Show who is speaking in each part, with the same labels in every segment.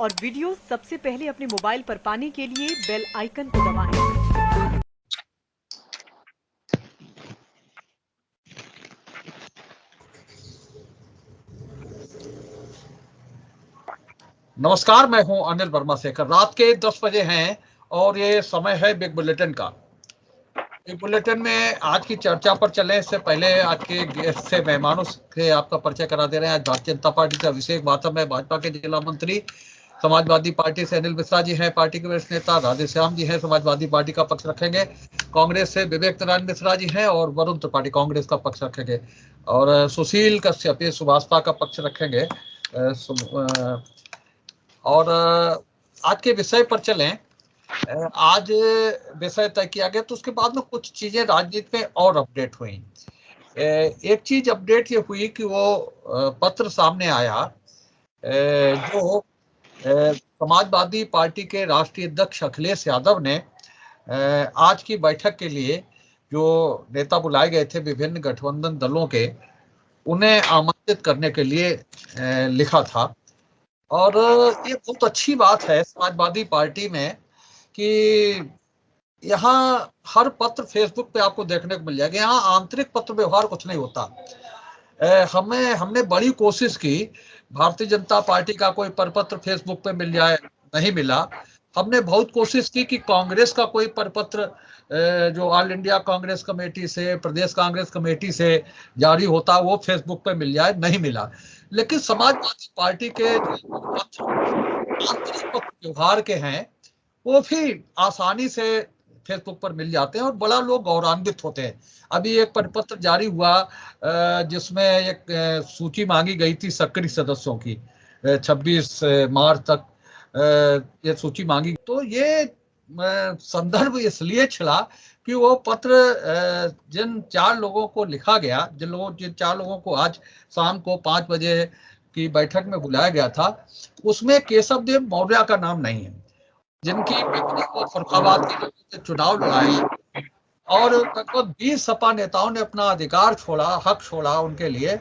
Speaker 1: और वीडियो सबसे पहले अपने मोबाइल पर पाने के लिए बेल आइकन को दबाएं।
Speaker 2: नमस्कार, मैं हूं अनिल वर्मा शेखर। रात के 10 बजे हैं और ये समय है बिग बुलेटिन का। बिग बुलेटिन में आज की चर्चा पर चले इससे पहले आज के गेस्ट से मेहमानों से आपका परिचय करा दे रहे हैं। आज भारतीय जनता पार्टी से अभिषेक बाथम है, भाजपा के जिला मंत्री। समाजवादी पार्टी से अनिल मिश्रा जी हैं, पार्टी के वरिष्ठ नेता। राधेश्याम जी हैं, समाजवादी पार्टी का पक्ष रखेंगे। कांग्रेस से विवेक नारायण मिश्रा जी हैं और वरुण त्रिपाठी कांग्रेस का पक्ष रखेंगे। और सुशील कश्यप ये सुभाषपा का पक्ष रखेंगे। और आज के विषय पर चलें। आज विषय तय किया गया तो उसके बाद में कुछ चीजें राजनीति में और अपडेट हुई। एक चीज अपडेट ये हुई कि वो पत्र सामने आया जो समाजवादी पार्टी के राष्ट्रीय अध्यक्ष अखिलेश यादव ने आज की बैठक के लिए जो नेता बुलाए गए थे विभिन्न गठबंधन दलों के, उन्हें आमंत्रित करने के लिए लिखा था। और ये बहुत अच्छी बात है समाजवादी पार्टी में कि यहाँ हर पत्र फेसबुक पे आपको देखने को मिल जाएगा। यहाँ आंतरिक पत्र व्यवहार कुछ नहीं होता। हमने बड़ी कोशिश की, भारतीय जनता पार्टी का कोई प्रपत्र फेसबुक पे मिल जाए, नहीं मिला। हमने बहुत कोशिश की कि कांग्रेस का कोई प्रपत्र जो ऑल इंडिया कांग्रेस कमेटी से, प्रदेश कांग्रेस कमेटी से जारी होता वो फेसबुक पे मिल जाए, नहीं मिला। लेकिन समाजवादी पार्टी के आंतरिक पत्र व्यवहार के हैं वो भी आसानी से फेसबुक पर मिल जाते हैं और बड़ा लोग गौरवान्वित होते हैं। अभी एक परिपत्र जारी हुआ जिसमें एक सूची मांगी गई थी सक्रिय सदस्यों की, 26 मार्च तक ये सूची मांगी। तो ये संदर्भ इसलिए छिड़ा कि वो पत्र जिन 4 लोगों को लिखा गया, जिन 4 लोगों को आज शाम को 5 बजे की बैठक में बुलाया गया था, उसमें केशव देव मौर्य का नाम नहीं है, जिनकी पत्नी को फरुखाबाद के लोगों से चुनाव लड़ाए और लगभग 20 सपा नेताओं ने अपना अधिकार छोड़ा, हक छोड़ा उनके लिए।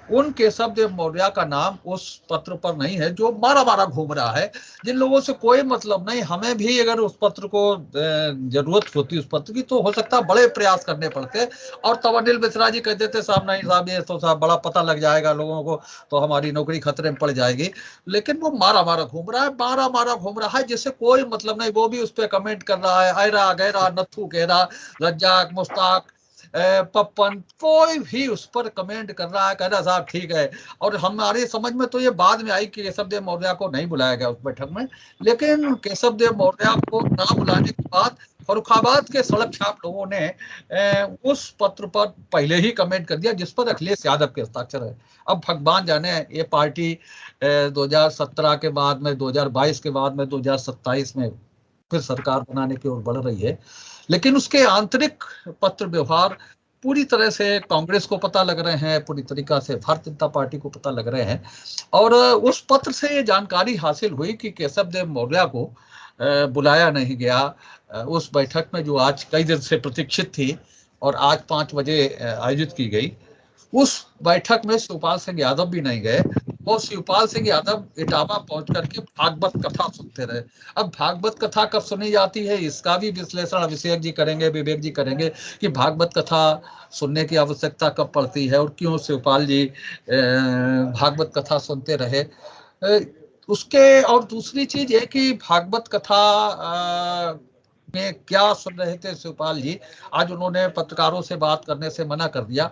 Speaker 2: उन केशव देव मौर्य का नाम उस पत्र पर नहीं है जो मारा मारा घूम रहा है, जिन लोगों से कोई मतलब नहीं। हमें भी अगर उस पत्र को जरूरत होती उस पत्र की तो हो सकता है बड़े प्रयास करने पड़ते। और तब अनिल मिश्रा जी कहते थे साहब नहीं साहब ये तो साहब बड़ा पता लग जाएगा लोगों को, तो हमारी नौकरी खतरे में पड़ जाएगी। लेकिन वो मारा मारा घूम रहा है, मारा मारा घूम रहा है, जिससे कोई मतलब नहीं। वो भी उस पर कमेंट कर रहा है, ऐरा गहरा नथु गहरा, रज्जाक मुश्ताक पप्पन, कोई भी उस पर कमेंट कर रहा है, कह रहा साहब ठीक है। और हमारी समझ में तो ये बाद में आई कि केशव देव मौर्य को नहीं बुलाया गया उस बैठक में। लेकिन केशव देव मौर्य को ना बुलाने के बाद फरुखाबाद के सड़क छाप लोगों ने उस पत्र पर पहले ही कमेंट कर दिया जिस पर अखिलेश यादव के हस्ताक्षर है। अब भगवान जाने ये पार्टी 2017 के बाद में, 2022 के बाद में 2027 में फिर सरकार बनाने की ओर बढ़ रही है। लेकिन उसके आंतरिक पत्र व्यवहार पूरी तरह से कांग्रेस को पता लग रहे हैं, पूरी तरीका से भारतीय जनता पार्टी को पता लग रहे हैं। और उस पत्र से ये जानकारी हासिल हुई कि केशव देव मौर्य को बुलाया नहीं गया उस बैठक में जो आज कई दिन से प्रतीक्षित थी और आज 5 बजे आयोजित की गई। उस बैठक में शिवपाल सिंह यादव भी नहीं गए। वो शिवपाल सिंह यादव इटावा पहुंच करके भागवत कथा सुनते रहे। अब भागवत कथा कब सुनी जाती है इसका भी विश्लेषण अभिषेक जी करेंगे, विवेक जी करेंगे कि भागवत कथा सुनने की आवश्यकता कब पड़ती है और क्यों शिवपाल जी भागवत कथा सुनते रहे। उसके और दूसरी चीज है कि भागवत कथा में क्या सुन रहे थे शिवपाल जी, आज उन्होंने पत्रकारों से बात करने से मना कर दिया।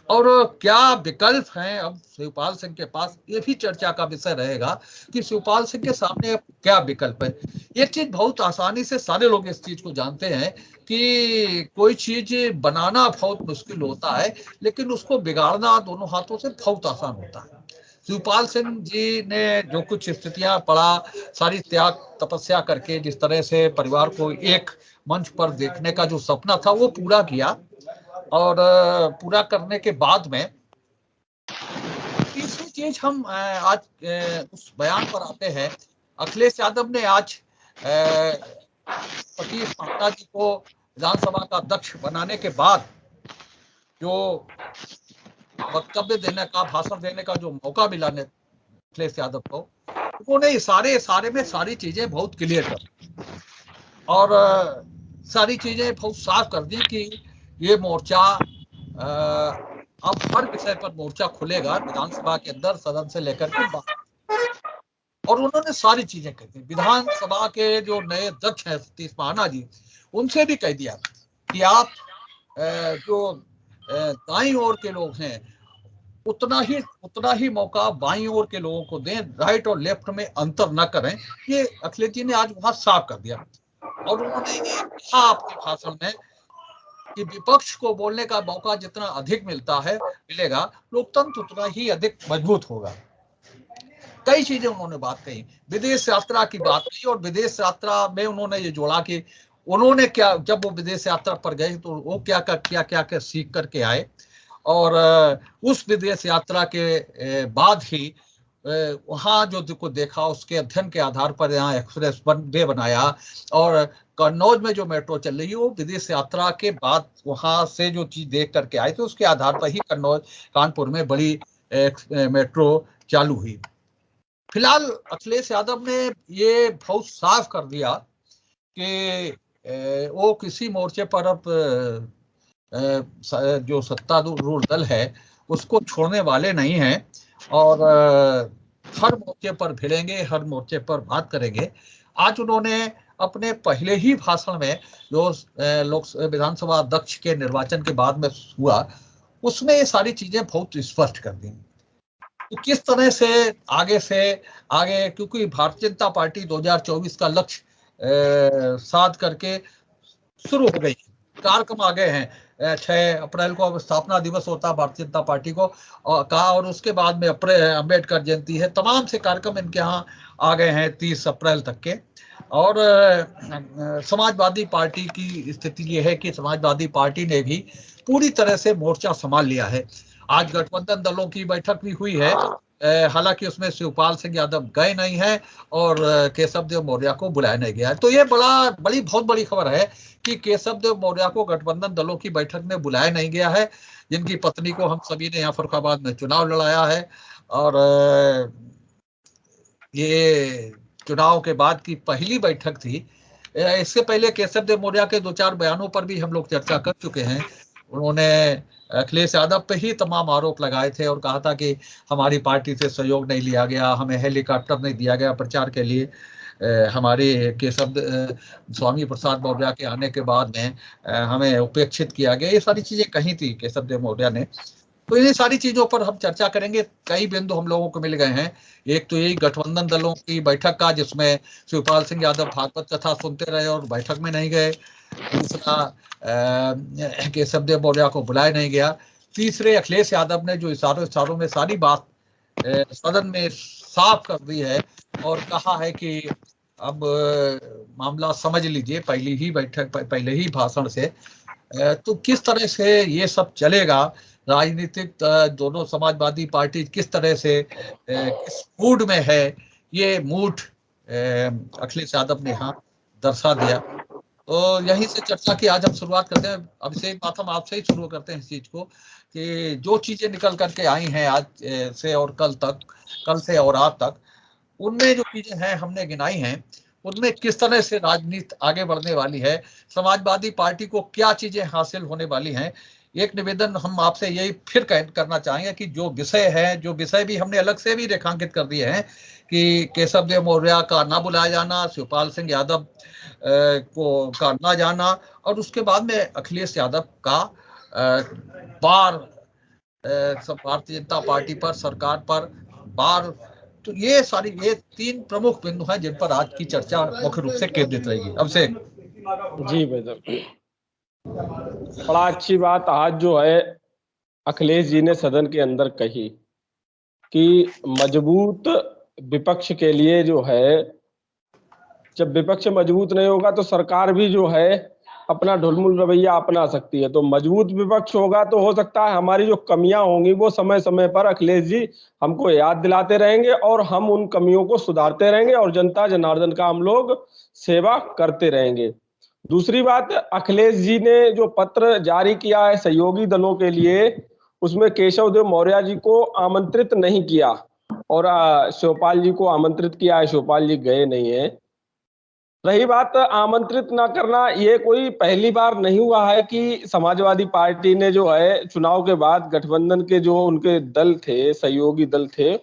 Speaker 2: और क्या विकल्प हैं अब शिवपाल सिंह के पास, ये भी चर्चा का विषय रहेगा कि शिवपाल सिंह के सामने क्या विकल्प है। एक चीज बहुत आसानी से सारे लोग इस चीज को जानते हैं कि कोई चीज बनाना बहुत मुश्किल होता है लेकिन उसको बिगाड़ना दोनों हाथों से बहुत आसान होता है। शिवपाल सिंह जी ने जो कुछ स्थितियां पड़ा, सारी त्याग तपस्या करके जिस तरह से परिवार को एक मंच पर देखने का जो सपना था वो पूरा किया। और पूरा करने के बाद में तीसरी चीज हम आज उस बयान पर आते हैं। अखिलेश यादव ने आज सतीश महाना जी को विधानसभा का अध्यक्ष बनाने के बाद जो वक्तव्य देने का, भाषण देने का जो मौका मिला अखिलेश यादव को, उन्होंने इशारे में सारी चीजें बहुत क्लियर कर दी और सारी चीजें बहुत साफ कर दी कि ये मोर्चा अब हर विषय पर मोर्चा खुलेगा विधानसभा के अंदर, सदन से लेकर के बाहर। और उन्होंने सारी चीजें कह दी। विधानसभा के जो नए अध्यक्ष हैं सतीश महाना जी, उनसे भी कह दिया कि आप जो दाईं ओर के लोग हैं उतना ही मौका बाईं ओर के लोगों को दें, राइट और लेफ्ट में अंतर न करें। ये अखिलेश जी ने आज वहां साफ कर दिया। और उन्होंने ये कहा अपने भाषण में कि विपक्ष को बोलने का मौका जितना अधिक मिलेगा, लोकतंत्र उतना ही अधिक मजबूत होगा। कई चीजें उन्होंने बात कही, विदेश यात्रा की बात कही, और विदेश यात्रा में उन्होंने ये जोड़ा कि उन्होंने क्या, जब वो विदेश यात्रा पर गए तो वो क्या सीख करके आए, और उस विदेश यात्रा के बाद ही वहां जो को देखा उसके अध्ययन के आधार पर यहाँ एक्सप्रेस वे बनाया, और कन्नौज में जो मेट्रो चल रही है वो विदेश यात्रा के बाद वहां से जो चीज देख करके आए थे उसके आधार पर ही कन्नौज कानपुर में बड़ी मेट्रो चालू हुई। फिलहाल अखिलेश यादव ने ये बहुत साफ कर दिया कि वो किसी मोर्चे पर अब जो सत्तारूढ़ दल है उसको छोड़ने वाले नहीं हैं, और हर मोर्चे पर भिड़ेंगे, हर मोर्चे पर बात करेंगे। आज उन्होंने अपने पहले ही भाषण में जो विधानसभा अध्यक्ष के निर्वाचन के बाद में हुआ उसमें ये सारी चीजें बहुत स्पष्ट कर दी। तो किस तरह से आगे क्योंकि भारतीय जनता पार्टी 2024 का लक्ष्य साध करके शुरू हो गई, कार्यक्रम आ गए हैं। 6 अप्रैल को स्थापना दिवस होता है भारतीय जनता पार्टी को और उसके बाद में अम्बेडकर जयंती है, तमाम से कार्यक्रम इनके यहाँ आ गए हैं 30 अप्रैल तक के। और समाजवादी पार्टी की स्थिति ये है कि समाजवादी पार्टी ने भी पूरी तरह से मोर्चा संभाल लिया है। आज गठबंधन दलों की बैठक भी हुई है, हालांकि उसमें शिवपाल सिंह यादव गए नहीं हैं और केशव देव मौर्य को बुलाया नहीं गया है। तो ये बहुत बड़ी खबर है कि केशव देव मौर्य को गठबंधन दलों की बैठक में बुलाया नहीं गया है, जिनकी पत्नी को हम सभी ने यहाँ फर्रुखाबाद में चुनाव लड़ाया है। और ये चुनाव के बाद की पहली बैठक थी। इससे पहले केशव देव मौर्य के 2-4 बयानों पर भी हम लोग चर्चा कर चुके हैं। उन्होंने अखिलेश यादव पे ही तमाम आरोप लगाए थे और कहा था कि हमारी पार्टी से सहयोग नहीं लिया गया, हमें हेलीकॉप्टर नहीं दिया गया प्रचार के लिए, हमारे केशव स्वामी प्रसाद मौर्य के आने के बाद में हमें उपेक्षित किया गया। ये सारी चीजें कही थी केशव देव मौर्य ने। तो इन सारी चीजों पर हम चर्चा करेंगे। कई बिंदु हम लोगों को मिल गए हैं। एक तो यही गठबंधन दलों की बैठक का, जिसमें शिवपाल सिंह यादव भागवत कथा सुनते रहे और बैठक में नहीं गए। दूसरा, केशव देव मौर्य को बुलाया नहीं गया। तीसरे, अखिलेश यादव ने जो इशारों में सारी बात सदन में साफ कर दी है और कहा है कि अब मामला समझ लीजिए पहले ही भाषण से। तो किस तरह से ये सब चलेगा, राजनीतिक दोनों समाजवादी पार्टी किस तरह से किस मूड में है, ये मूड अखिलेश यादव ने यहाँ दर्शा दिया। तो यहीं से चर्चा की आज हम शुरुआत करते हैं। अभिषेक, बात हम आपसे ही शुरू करते हैं इस चीज को कि जो चीजें निकल करके आई हैं आज से और कल से और आज तक, उनमें जो चीजें हैं हमने गिनाई हैं, उनमें किस तरह से राजनीति आगे बढ़ने वाली है, समाजवादी पार्टी को क्या चीजें हासिल होने वाली हैं। एक निवेदन हम आपसे यही फिर करना चाहेंगे कि जो विषय भी हमने अलग से भी रेखांकित कर दिए हैं कि केशव देव मौर्य का ना बुलाया जाना, शिवपाल सिंह यादव का ना जाना, और उसके बाद में अखिलेश यादव का बार भारतीय जनता पार्टी पर, सरकार पर बार। तो ये 3 प्रमुख बिंदु हैं जिन पर आज की चर्चा मुख्य रूप से केंद्रित रहेगी। अभिषेक
Speaker 3: जी भाई, बड़ा अच्छी बात आज जो है अखिलेश जी ने सदन के अंदर कही कि मजबूत विपक्ष के लिए जो है, जब विपक्ष मजबूत नहीं होगा तो सरकार भी जो है अपना ढुलमुल रवैया अपना सकती है। तो मजबूत विपक्ष होगा तो हो सकता है हमारी जो कमियां होंगी वो समय समय पर अखिलेश जी हमको याद दिलाते रहेंगे और हम उन कमियों को सुधारते रहेंगे और जनता जनार्दन का हम लोग सेवा करते रहेंगे। दूसरी बात, अखिलेश जी ने जो पत्र जारी किया है सहयोगी दलों के लिए, उसमें केशव देव मौर्य जी को आमंत्रित नहीं किया और शिवपाल जी को आमंत्रित किया है, शिवपाल जी गए नहीं है। रही बात आमंत्रित ना करना, ये कोई पहली बार नहीं हुआ है कि समाजवादी पार्टी ने जो है चुनाव के बाद गठबंधन के जो उनके दल थे, सहयोगी दल थे,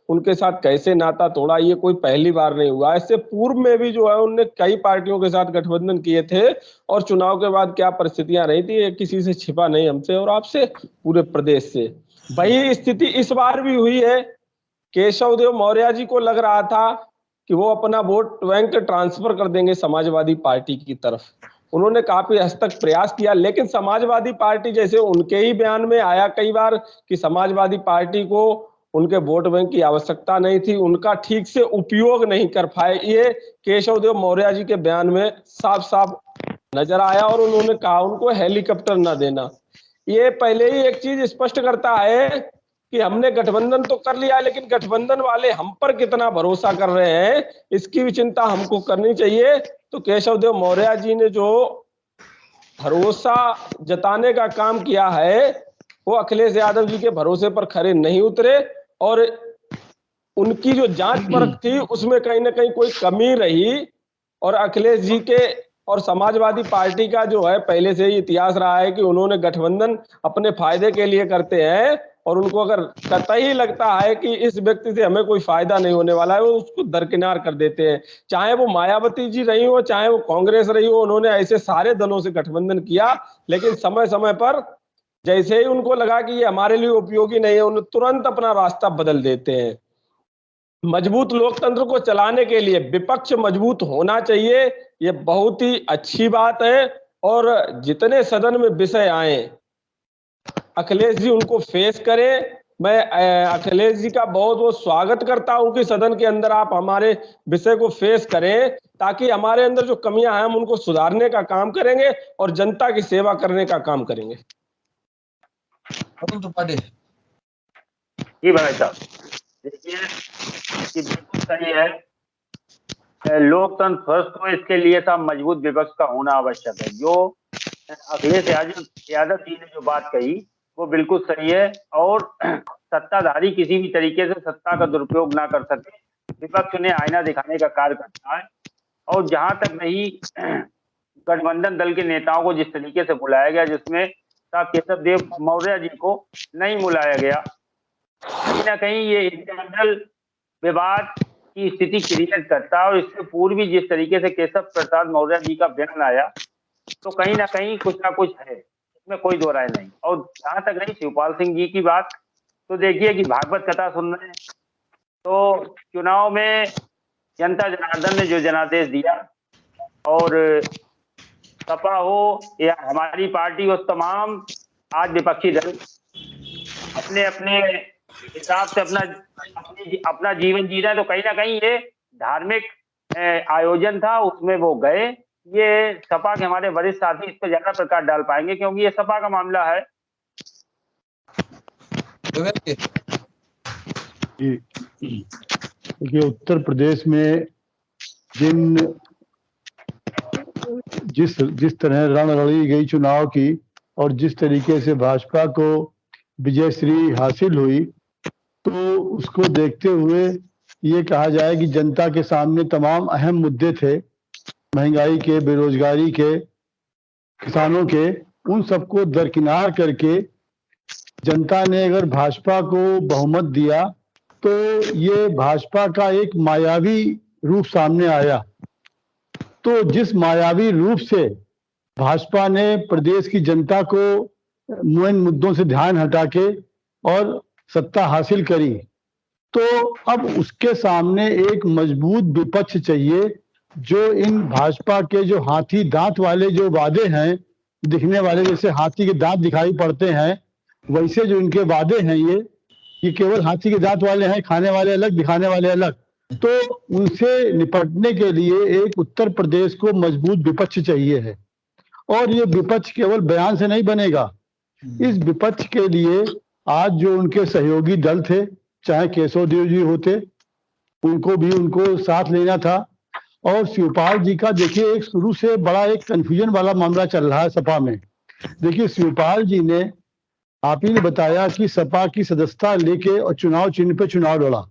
Speaker 3: उनके साथ कैसे नाता तोड़ा, ये कोई पहली बार नहीं हुआ। इससे पूर्व में भी जो है उनने कई पार्टियों के साथ गठबंधन किए थे और चुनाव के बाद क्या परिस्थितियां रही थी ये किसी से छिपा नहीं, हमसे और आपसे, पूरे प्रदेश से। वही स्थिति इस बार भी हुई है। केशव देव मौर्य जी को लग रहा था कि वो अपना वोट बैंक ट्रांसफर कर देंगे समाजवादी पार्टी की तरफ। उन्होंने काफी हद तक प्रयास किया, लेकिन समाजवादी पार्टी, जैसे उनके ही बयान में आया कई बार कि समाजवादी पार्टी को उनके वोट बैंक की आवश्यकता नहीं थी, उनका ठीक से उपयोग नहीं कर पाए, ये केशव देव मौर्य जी के बयान में साफ साफ नजर आया। और उन्होंने कहा उनको हेलीकॉप्टर ना देना। ये पहले ही एक चीज स्पष्ट करता है कि हमने गठबंधन तो कर लिया, लेकिन गठबंधन वाले हम पर कितना भरोसा कर रहे हैं, इसकी भी चिंता हमको करनी चाहिए। तो केशव देव मौर्य जी ने जो भरोसा जताने का काम किया है, वो अखिलेश यादव जी के भरोसे पर खरे नहीं उतरे, और उनकी जो जांच परख थी उसमें कहीं ना कहीं कोई कमी रही। और अखिलेश जी के और समाजवादी पार्टी का जो है पहले से ही इतिहास रहा है कि उन्होंने गठबंधन अपने फायदे के लिए करते हैं, और उनको अगर कतई लगता है कि इस व्यक्ति से हमें कोई फायदा नहीं होने वाला है, वो उसको दरकिनार कर देते हैं। चाहे वो मायावती जी रही हो, चाहे वो कांग्रेस रही हो, उन्होंने ऐसे सारे दलों से गठबंधन किया, लेकिन समय समय पर जैसे ही उनको लगा कि ये हमारे लिए उपयोगी नहीं है, उन्हें तुरंत अपना रास्ता बदल देते हैं। मजबूत लोकतंत्र को चलाने के लिए विपक्ष मजबूत होना चाहिए, ये बहुत ही अच्छी बात है। और जितने सदन में विषय आए, अखिलेश जी उनको फेस करें। मैं अखिलेश जी का बहुत बहुत स्वागत करता हूं कि सदन के अंदर आप हमारे विषय को फेस करें, ताकि हमारे अंदर जो कमियां हैं हम उनको सुधारने का काम करेंगे और जनता की सेवा करने का काम करेंगे।
Speaker 4: जी भाई साहब, देखिए कि बिल्कुल सही है, लोकतंत्र फर्स्ट हो, इसके लिए था मजबूत विपक्ष का होना आवश्यक है। जो अखिलेश यादव जी ने जो बात कही वो बिल्कुल सही है, और सत्ताधारी किसी भी तरीके से सत्ता का दुरुपयोग ना कर सके, विपक्ष उन्हें आईना दिखाने का कार्य करता है। और जहां तक नहीं गठबंधन दल के नेताओं को जिस तरीके से बुलाया गया, जिसमें केशव देव मौर्य जी को नहीं बुलाया गया, कहीं ना कहीं ये इंटरनल विवाद की स्थिति क्रिएट करता है। और इससे पूर्व भी जिस तरीके से केशव प्रसाद मौर्य जी का बयान आया, तो कहीं ना कहीं कुछ ना कुछ है, इसमें कोई दो राय नहीं। और जहां तक रही शिवपाल सिंह जी की बात, तो देखिए कि भागवत कथा सुन रहे हैं, तो चुनाव में जनता जनार्दन ने जो जनादेश दिया, और सपा हो या हमारी हो, तमाम आज विपक्षी दल अपने अपने हिसाब से अपना जीवन जी रहे हैं। तो कहीं ना कहीं ये धार्मिक आयोजन था, उसमें वो गए। ये सपा के हमारे वरिष्ठ साथी इस पर ज्यादा प्रकाश डाल पाएंगे, क्योंकि ये सपा का मामला है।
Speaker 5: देखिए, उत्तर प्रदेश में जिस तरह रण लड़ी गई चुनाव की, और जिस तरीके से भाजपा को विजयश्री हासिल हुई, तो उसको देखते हुए ये कहा जाए कि जनता के सामने तमाम अहम मुद्दे थे, महंगाई के, बेरोजगारी के, किसानों के, उन सबको दरकिनार करके जनता ने अगर भाजपा को बहुमत दिया, तो ये भाजपा का एक मायावी रूप सामने आया। तो जिस मायावी रूप से भाजपा ने प्रदेश की जनता को मुहिम मुद्दों से ध्यान हटा के और सत्ता हासिल करी, तो अब उसके सामने एक मजबूत विपक्ष चाहिए, जो इन भाजपा के जो हाथी दांत वाले जो वादे हैं, दिखने वाले जैसे हाथी के दांत दिखाई पड़ते हैं, वैसे जो इनके वादे हैं ये केवल हाथी के दांत वाले हैं, खाने वाले अलग, दिखाने वाले अलग। तो उनसे निपटने के लिए एक उत्तर प्रदेश को मजबूत विपक्ष चाहिए है, और ये विपक्ष केवल बयान से नहीं बनेगा। इस विपक्ष के लिए आज जो उनके सहयोगी दल थे, चाहे केशव देव जी होते, उनको साथ लेना था। और शिवपाल जी का देखिए, एक शुरू से बड़ा एक कंफ्यूजन वाला मामला चल रहा है सपा में। देखिए, शिवपाल जी ने, आप ही ने बताया कि सपा की सदस्यता लेके और चुनाव चिन्ह पे चुनाव लड़ा,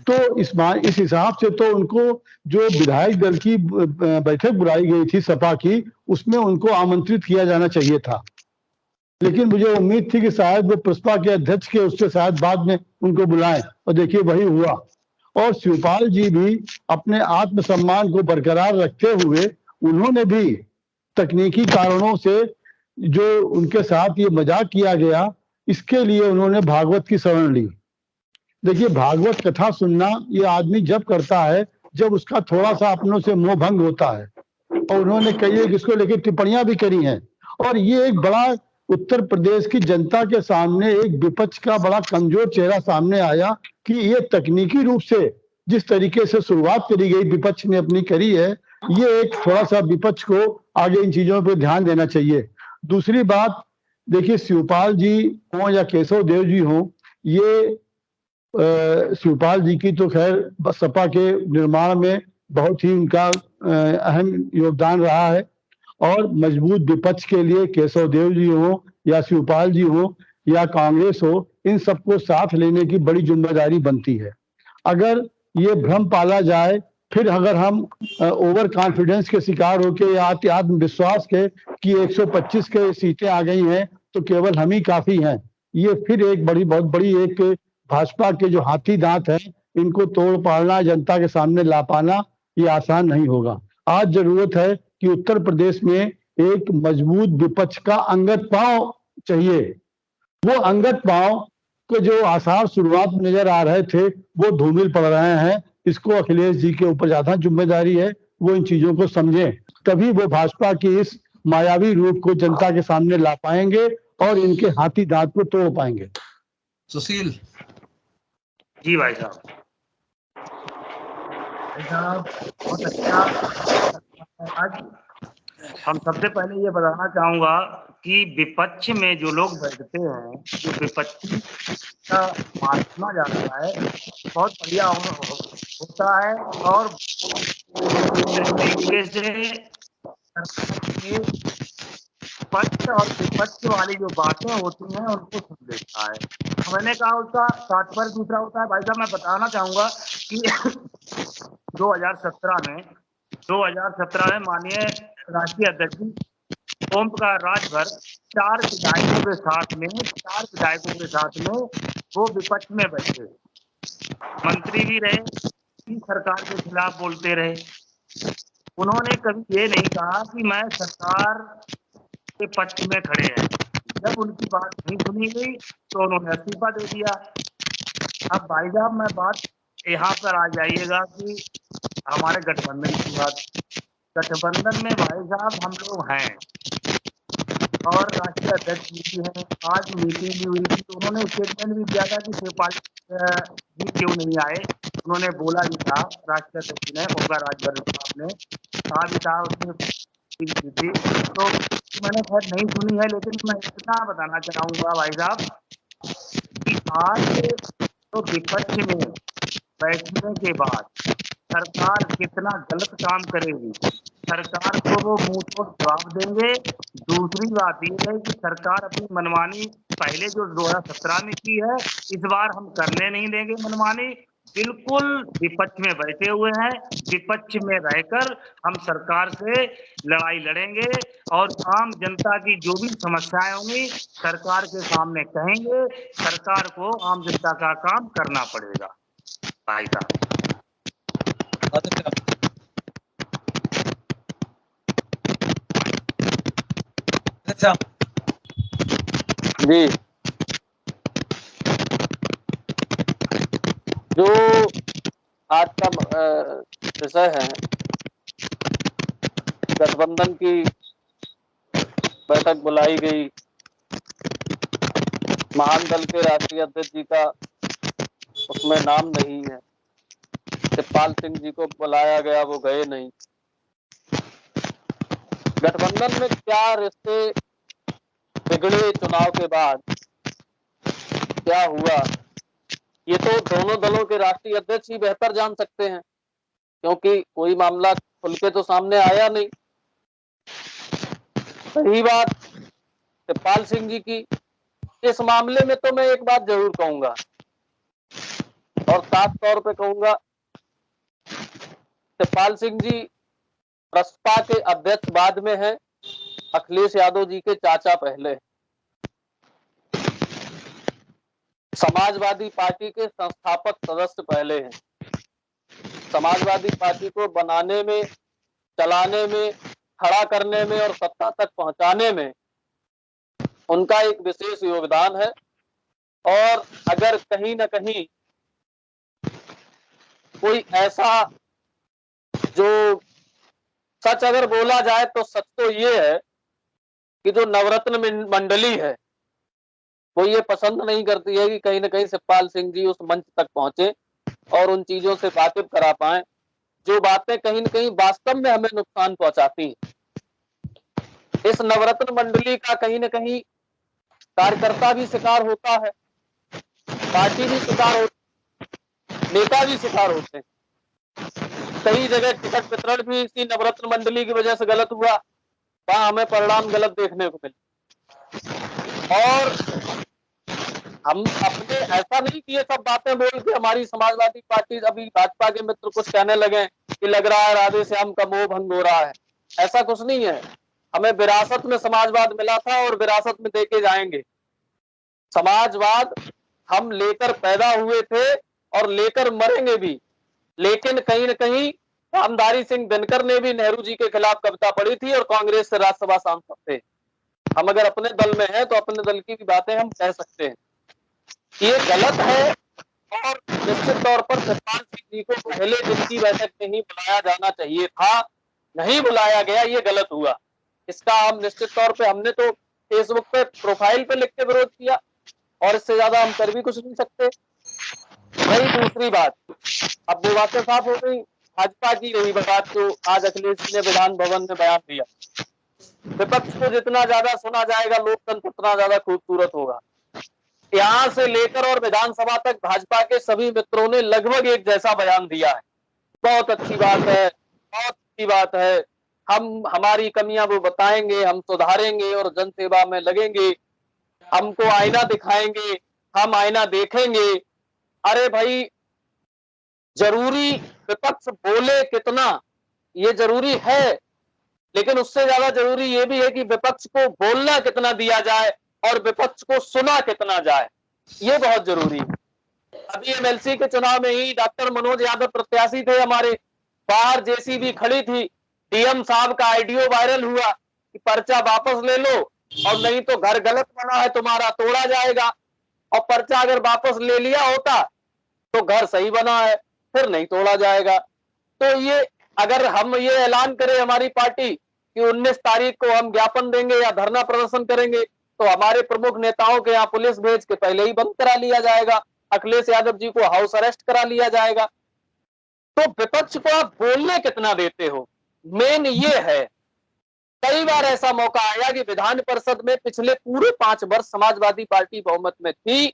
Speaker 5: तो इस हिसाब से तो उनको जो विधायक दल की बैठक बुलाई गई थी सपा की, उसमें उनको आमंत्रित किया जाना चाहिए था। लेकिन मुझे उम्मीद थी कि शायद वो प्रसपा के अध्यक्ष के उससे शायद बाद में उनको बुलाएं, और देखिए वही हुआ। और शिवपाल जी भी अपने आत्मसम्मान को बरकरार रखते हुए उन्होंने भी तकनीकी कारणों से जो उनके साथ ये मजाक किया गया, इसके लिए उन्होंने भागवत की शरण ली। देखिए, भागवत कथा सुनना ये आदमी जब करता है जब उसका थोड़ा सा अपनों से मोह भंग होता है, और उन्होंने कई एक इसको लेकर टिप्पणियां भी करी हैं। और ये एक बड़ा उत्तर प्रदेश की जनता के सामने एक विपक्ष का बड़ा कमजोर चेहरा सामने आया कि ये तकनीकी रूप से जिस तरीके से शुरुआत करी गई विपक्ष ने अपनी करी है, ये एक थोड़ा सा विपक्ष को आगे इन चीजों पर ध्यान देना चाहिए। दूसरी बात, देखिए शिवपाल जी हों या केशव देव जी हों, ये शिवपाल जी की तो खैर सपा के निर्माण में बहुत ही उनका अहम योगदान रहा है, और मजबूत विपक्ष के लिए केशव देव जी हो या शिवपाल जी हो या कांग्रेस हो, इन सबको साथ लेने की बड़ी जिम्मेदारी बनती है। अगर ये भ्रम पाला जाए, फिर अगर हम ओवर कॉन्फिडेंस के शिकार होके या आत्मविश्वास के कि 125 के सीटें आ गई हैं तो केवल हम ही काफी हैं, ये फिर एक बहुत बड़ी एक भाजपा के जो हाथी दांत हैं, इनको तोड़ पाना, जनता के सामने ला पाना ये आसान नहीं होगा। आज जरूरत है कि उत्तर प्रदेश में एक मजबूत विपक्ष का अंगत पांव चाहिए। वो अंगत पांव के जो आसार शुरुआत में नजर आ रहे थे वो धूमिल पड़ रहे हैं। इसको अखिलेश जी के ऊपर ज्यादा जिम्मेदारी है, वो इन चीजों को समझें, तभी वो भाजपा की इस मायावी रूप को जनता के सामने ला पाएंगे और इनके हाथी दांत को तोड़ पाएंगे।
Speaker 2: सुशील
Speaker 4: जी भाई साहब। बहुत अच्छा। आज हम सबसे पहले ये बताना चाहूंगा कि विपक्ष में जो लोग बैठते हैं, जो विपक्षी का माना जाता है, बहुत बढ़िया होता है, और तरीके से पक्ष और विपक्ष वाली जो बातें होती हैं उनको सुन लेता है। मैंने कहा उसका तात्पर्य दूसरा होता है। भाई साहब, मैं बताना चाहूंगा कि 2017 में माननीय राष्ट्रीय अध्यक्ष ओम प्रकाश राजभर 4 विधायकों के साथ में वो विपक्ष में बैठे, मंत्री भी रहे, सरकार के खिलाफ बोलते रहे। उन्होंने कभी ये नहीं कहा कि मैं सरकार के पक्ष में खड़े हैं। जब उनकी बात नहीं सुनी गई तो उन्होंने इस्तीफा दे दिया। अब भाई साहब, मैं बात यहाँ पर आ जाइएगा कि हमारे गठबंधन की बात। गठबंधन में भाई साहब हम लोग हैं और राष्ट्रीय अध्यक्ष जी हैं। आज मीटिंग भी हुई थी तो उन्होंने स्टेटमेंट भी दिया था कि शिवपाल जी क्यों नहीं आए। उन्होंने बोला भी था, राष्ट्रीय अध्यक्ष ने, ओम प्रकाश राजभर साहब ने कहा भी था उसमें थी। तो मैंने खैर नहीं सुनी है, लेकिन मैं इतना बताना चाहूंगा भाई साहब कि आज तो विपक्ष में बैठने के बाद सरकार कितना गलत काम करेगी, सरकार को वो मुंह तोड़ जवाब देंगे। दूसरी बात ये है कि सरकार अपनी मनमानी पहले जो 2017 में की है, इस बार हम करने नहीं देंगे मनमानी। बिल्कुल विपक्ष में बैठे हुए हैं, विपक्ष में रहकर हम सरकार से लड़ाई लड़ेंगे और आम जनता की जो भी समस्याएं होंगी सरकार के सामने कहेंगे। सरकार को आम जनता का काम करना पड़ेगा भाई साहब।
Speaker 2: अच्छा
Speaker 6: जी, जो आज का विषय है, गठबंधन की बैठक बुलाई गई, महान दल के राष्ट्रीय अध्यक्ष जी का उसमें नाम नहीं है, शिवपाल सिंह जी को बुलाया गया, वो गए नहीं। गठबंधन में क्या रिश्ते बिगड़े चुनाव के बाद, क्या हुआ, ये तो दोनों दलों के राष्ट्रीय अध्यक्ष ही बेहतर जान सकते हैं, क्योंकि कोई मामला खुल के तो सामने आया नहीं। सही बात शिवपाल सिंह जी की, इस मामले में तो मैं एक बात जरूर कहूंगा, और साफ तौर पे कहूंगा, शिवपाल सिंह जी बसपा के अध्यक्ष बाद में है, अखिलेश यादव जी के चाचा पहले, समाजवादी पार्टी के संस्थापक सदस्य पहले हैं। समाजवादी पार्टी को बनाने में, चलाने में, खड़ा करने में और सत्ता तक पहुंचाने में उनका एक विशेष योगदान है। और अगर कहीं न कहीं कोई ऐसा जो सच अगर बोला जाए तो सच तो ये है कि जो नवरत्न मंडली है वो ये पसंद नहीं करती है कि कहीं न कहीं शिवपाल सिंह जी उस मंच तक पहुंचे और उन चीजों से वाकिफ करा पाए जो बातें कहीं न कहीं वास्तव में हमें नुकसान पहुंचाती हैं। इस नवरत्न मंडली का कहीं न कहीं कार्यकर्ता भी शिकार होता है, पार्टी भी शिकार होती है, नेता भी शिकार होते हैं। कई जगह टिकट वितरण भी इसी नवरत्न मंडली की वजह से गलत हुआ, वहां हमें परिणाम गलत देखने को मिले। और हम अपने ऐसा नहीं कि ये सब बातें बोल के हमारी समाजवादी पार्टी, अभी भाजपा के मित्र कुछ कहने लगे कि लग रहा है राधे श्याम का मोह भंग हो रहा है, ऐसा कुछ नहीं है। हमें विरासत में समाजवाद मिला था और विरासत में देके जाएंगे। समाजवाद हम लेकर पैदा हुए थे और लेकर मरेंगे भी। लेकिन कहीं न कहीं रामधारी सिंह दिनकर ने भी नेहरू जी के खिलाफ कविता पढ़ी थी और कांग्रेस से राज्यसभा सांसद थे। हम अगर अपने दल में हैं तो अपने दल की भी बातें हम कह सकते हैं। ये गलत है और निश्चित तौर पर शिवपाल सिंह जी को पहले दिन की बैठक में ही बुलाया जाना चाहिए था, नहीं बुलाया गया, ये गलत हुआ। इसका हम निश्चित तौर पे, हमने तो फेसबुक पे प्रोफाइल पे लिख के विरोध किया और इससे ज्यादा हम कर भी कुछ नहीं सकते। वही दूसरी बात, अब वो बातें साफ हो गई। भाजपा की रही बात जो आज अखिलेश जी ने विधान भवन में बयान दिया, विपक्ष को जितना ज्यादा सुना जाएगा लोकतंत्र उतना ज्यादा खूबसूरत होगा। यहां से लेकर और विधानसभा तक भाजपा के सभी मित्रों ने लगभग एक जैसा बयान दिया है। बहुत अच्छी बात है, बहुत अच्छी बात है। हम हमारी कमियां वो बताएंगे, हम सुधारेंगे और जनसेवा में लगेंगे, हमको आईना दिखाएंगे, हम आईना देखेंगे। अरे भाई, जरूरी विपक्ष बोले कितना ये जरूरी है, लेकिन उससे ज्यादा जरूरी ये भी है कि विपक्ष को बोलना कितना दिया जाए और विपक्ष को सुना कितना जाए, ये बहुत जरूरी है। अभी एमएलसी के चुनाव में ही डॉक्टर मनोज यादव प्रत्याशी थे हमारे, बाहर जेसीबी खड़ी थी, डीएम साहब का आइडियो वायरल हुआ कि पर्चा वापस ले लो और नहीं तो घर गलत बना है तुम्हारा, तोड़ा जाएगा। और पर्चा अगर वापस ले लिया होता तो घर सही बना है, फिर नहीं तोड़ा जाएगा। तो ये अगर हम ये ऐलान करें हमारी पार्टी कि 19 तारीख को हम ज्ञापन देंगे या धरना प्रदर्शन करेंगे, तो हमारे प्रमुख नेताओं के यहाँ पुलिस भेज के पहले ही बंद करा लिया जाएगा, अखिलेश यादव जी को हाउस अरेस्ट करा लिया जाएगा। तो विपक्ष को आप बोलने कितना देते हो, मेन ये है। कई बार ऐसा मौका आया कि विधान परिषद में पिछले पूरे 5 वर्ष समाजवादी पार्टी बहुमत में थी,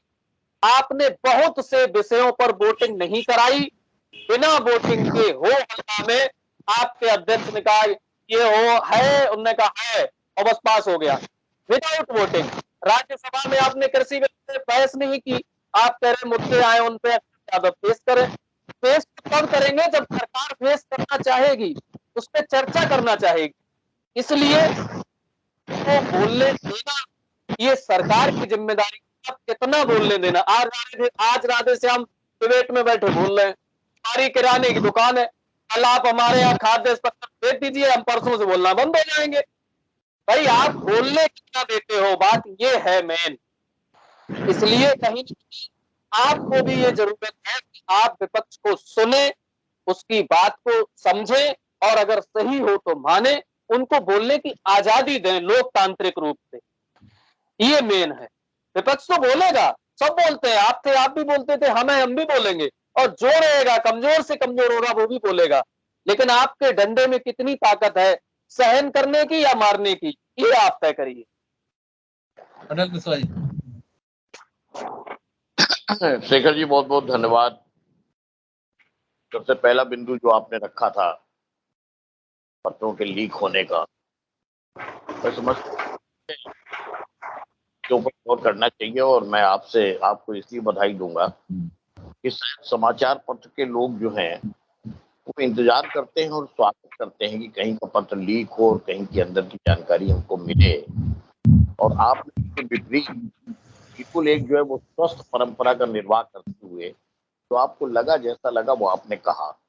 Speaker 6: आपने बहुत से विषयों पर वोटिंग नहीं कराई, बिना वोटिंग के हो हल्ला में आपके अध्यक्ष ने कहा ये हो है, उन्होंने कहा है और बस पास हो गया विदाउट वोटिंग। राज्यसभा में आपने कृषि पे बहस नहीं की, आप कह रहे मुद्दे आए उन पे यादव पेश करें। पेश तब करेंगे जब सरकार पेश करना चाहेगी, उस पर चर्चा करना चाहेगी। इसलिए तो बोलने देना ये सरकार की जिम्मेदारी, आप कितना बोलने देना। आज राधे श्याम डिबेट में बैठे बोल रहे हैं, हमारी किराने की दुकान है, कल आप हमारे यहाँ खाद्य पदार्थ भेज दीजिए, हम परसों से बोलना बंद हो जाएंगे। भाई आप बोलने कितना देते हो, बात ये है मेन। इसलिए कहीं आपको भी ये जरूरत है कि आप विपक्ष को सुने, उसकी बात को समझें और अगर सही हो तो माने, उनको बोलने की आजादी दें लोकतांत्रिक रूप से, ये मेन है। विपक्ष तो बोलेगा, सब बोलते हैं, आप थे आप भी बोलते थे, हम भी बोलेंगे, और जो रहेगा कमजोर से कमजोर होगा वो भी बोलेगा। लेकिन आपके डंडे में कितनी ताकत है, सहन करने की या मारने की, ये आप तय करिए।
Speaker 2: अनिल मिश्रा जी।
Speaker 7: शेखर जी बहुत बहुत धन्यवाद। सबसे पहला बिंदु जो आपने रखा था पत्रों के लीक होने का, मैं समझता के ऊपर गौर करना चाहिए और मैं आपको इसलिए बधाई दूंगा कि समाचार पत्र के लोग जो हैं वो इंतजार करते हैं और स्वागत करते हैं कि कहीं का पत्र लीक हो और कहीं के अंदर की जानकारी हमको मिले। और आपने इसके विपरीत बिल्कुल एक जो है वो स्वस्थ परंपरा का निर्वाह करते हुए तो आपको लगा जैसा लगा वो आपने कहा।